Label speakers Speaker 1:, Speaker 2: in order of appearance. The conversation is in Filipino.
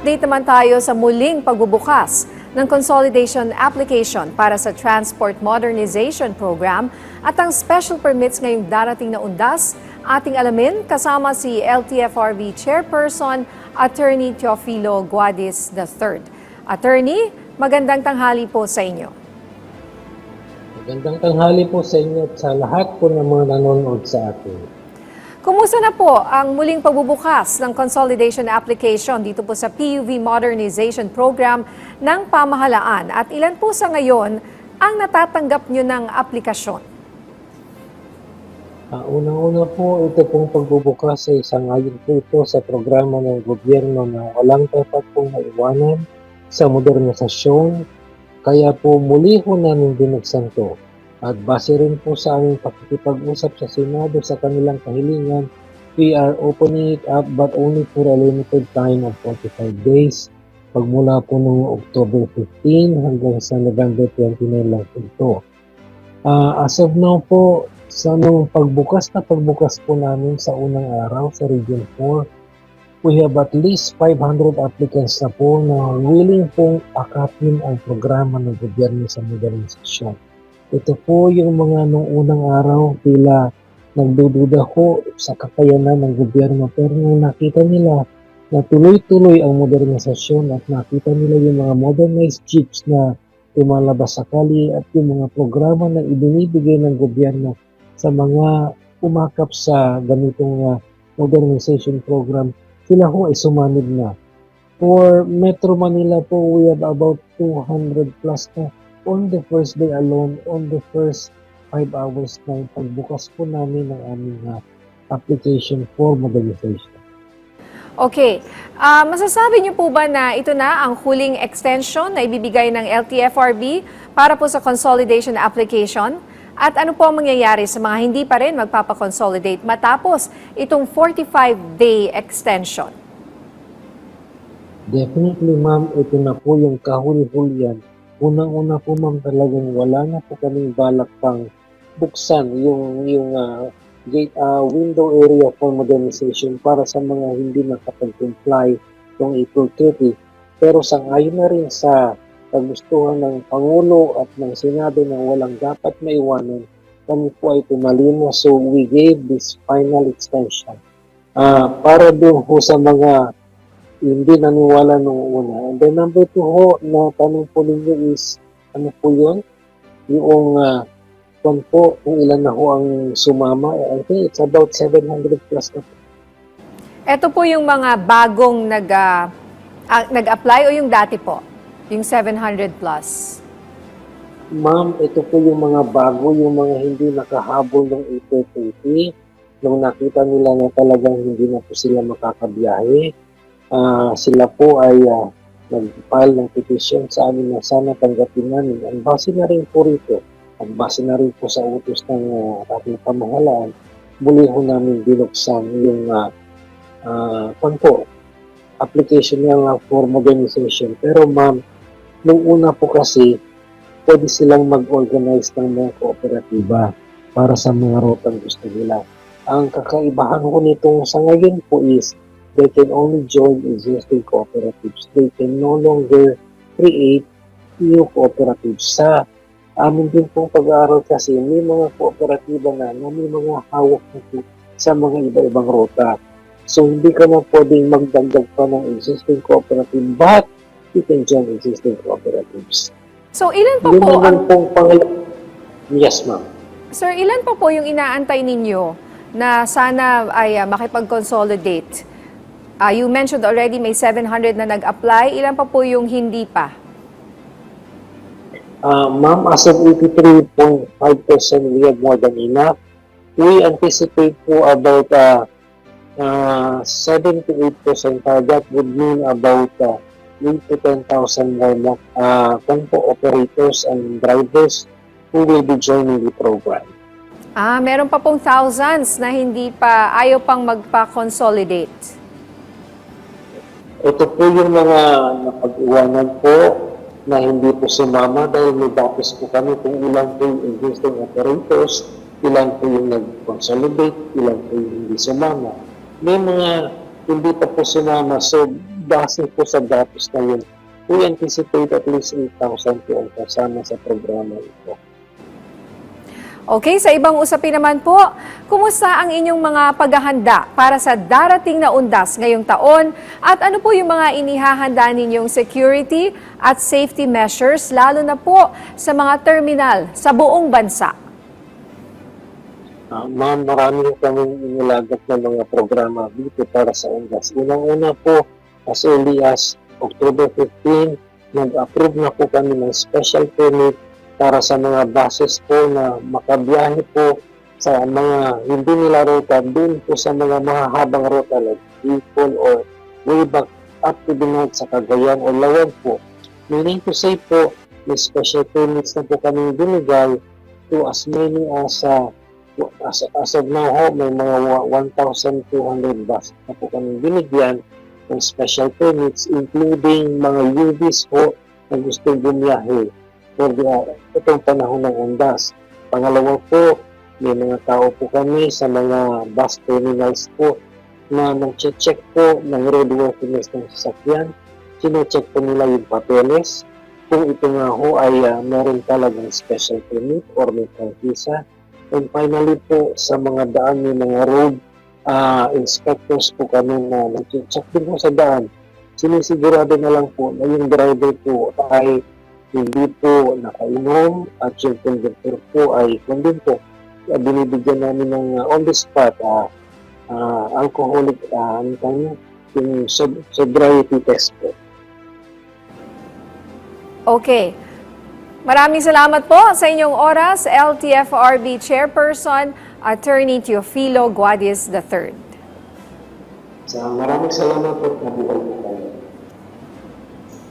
Speaker 1: Update naman tayo sa muling pagbubukas ng consolidation application para sa Transport Modernization Program at ang special permits ngayong darating na undas. Ating alamin kasama si LTFRB Chairperson Attorney Teofilo Guadis III. Attorney, magandang tanghali po sa inyo.
Speaker 2: Magandang tanghali po sa inyo at sa lahat po ng mga nanonood sa atin.
Speaker 1: Kumusta na po ang muling pagbubukas ng consolidation application dito po sa PUV Modernization Program ng pamahalaan at ilan po sa ngayon ang natatanggap nyo ng aplikasyon?
Speaker 2: Unang-una po, ito pong pagbubukas ay isang-ayon po ito sa programa ng gobyerno na walang dapat pong maiwanan sa modernisasyon. Kaya po muli ho namin binuksan to. At base rin po sa aming pakikipag-usap sa Senado sa kanilang kahilingan, we are opening it up but only for a limited time of 45 days. Pagmula po noong October 15 hanggang sa November 29 lang po ito. As of now po, sa nung pagbukas po namin sa unang araw sa Region 4, we have at least 500 applicants na po na willing pong akapin ang programa ng gobyerno sa modernisasyon. Ito po yung mga nung unang araw tila nagdududa ko sa kakayanan ng gobyerno pero nung nakita nila na tuloy-tuloy ang modernisasyon at nakita nila yung mga modernized jeeps na lumalabas sa kali at yung mga programa na ibinibigay ng gobyerno sa mga umakap sa ganitong modernization program, sila ho ay sumanib na. For Metro Manila po, we have about 200 plus na on the first day alone, on the first 5 hours na pagbukas po namin ng aming application for modernization.
Speaker 1: Okay. Masasabi niyo po ba na ito na ang huling extension na ibibigay ng LTFRB para po sa consolidation application? At ano po ang mangyayari sa mga hindi pa rin magpapakonsolidate matapos itong 45-day extension?
Speaker 2: Definitely, ma'am, ito na po yung kahuli-hulian. Unang-una po, ma'am, talagang wala na po kaming balak pang buksan yung window area for modernization para sa mga hindi nakapag-comply noong April 30. Pero sang-ayon na rin sa kagustuhan ng Pangulo at ng Senado na walang dapat maiwanan, kami po ay tumalino. So we gave this final extension para doon po sa mga hindi naniwala nung una. And then number 2 ho, na tanong po ninyo is, ano po yun? Yung kung ilan na ho ang sumama, I think it's about 700 plus na po.
Speaker 1: Ito po yung mga bagong nag-apply o yung dati po? Yung 700 plus?
Speaker 2: Ma'am, ito po yung mga bago, yung mga hindi nakahabol ng April 30. Nung nakita nila na talagang hindi na po sila makakabiyahe, sila po ay nag-file ng petition sa amin na sana tanggapin namin. Ang base na rin po rito, at base na rin po sa utos ng ating pamahalaan, muli ho namin binuksan yung application niya for modernization. Pero ma'am, nung una po kasi, pwede silang mag-organize ng mga kooperatiba para sa mga rotang gusto nila. Ang kakaibahan ko nitong sa ngayon po is, they can only join existing cooperatives. They can no longer create new cooperatives. Sa amin din pong pag-aaral kasi, may mga kooperatiba na may mga hawak na sa mga iba-ibang rota. So, hindi ka na pwedeng magdagdag pa ng existing cooperative, but you can join existing cooperatives.
Speaker 1: So, ilan pa
Speaker 2: Yun
Speaker 1: po
Speaker 2: naman pong Yes, ma'am.
Speaker 1: Sir, ilan pa po yung inaantay ninyo na sana ay makipag-consolidate? You mentioned already may 700 na nag-apply. Ilan pa po yung hindi pa?
Speaker 2: Ma'am, as of 83.5%, we have more than enough. We anticipate po about 7 to 8%. That would mean about 8 to 10,000 more operators and drivers who will be joining the program.
Speaker 1: Meron pa pong thousands na hindi pa, ayaw pang magpa-consolidate.
Speaker 2: Ito po yung mga napag-iwanan po na hindi po sumama dahil may datos po kami kung ilan po yung existing operators, ilan po yung nag-consolidate, ilan po yung hindi sumama. May mga hindi pa po sumama. So, base po sa datos na yun, we anticipate at least 8,000 po ang kasama sa programa ito.
Speaker 1: Okay, sa ibang usapin naman po, kumusta ang inyong mga paghahanda para sa darating na undas ngayong taon at ano po yung mga inihahanda ninyong security at safety measures lalo na po sa mga terminal sa buong bansa?
Speaker 2: Ma'am, marami kaming inilagat na mga programa dito para sa undas. Unang-una po, as early as October 15, nag-approve na po kami ng special permit para sa mga buses po na makabiyahe po sa mga hindi nila ruta dun po sa mga mahahabang ruta like Bicol or way back up to the north sa Cagayan or Lawan po. Meaning to say po, may special permits na po kami binigay to as many as of now ho, may mga 1,200 buses na po kami binigyan ng special permits including mga UVs po na gustong bumiyahe for itong panahon ng undas. Pangalawa po, may mga tao po kami sa mga bus terminals po na nag-check po ng roadworthiness ng sasakyan. Sino-check po nila yung papeles. Kung ito nga ho ay meron talagang special permit or may prangkisa. And finally po, sa mga daan, may mga road inspectors po kami na nag-check din po sa daan. Sinisigurado na lang po na yung driver po ay hindi po nakainom at yung conductor po ay kung po binibigyan namin ng on the spot alcoholic yung sobriety test po.
Speaker 1: Okay. Maraming salamat po sa inyong oras, LTFRB Chairperson, Attorney Teofilo Guadis III.
Speaker 2: Maraming salamat po. Nabuhay po.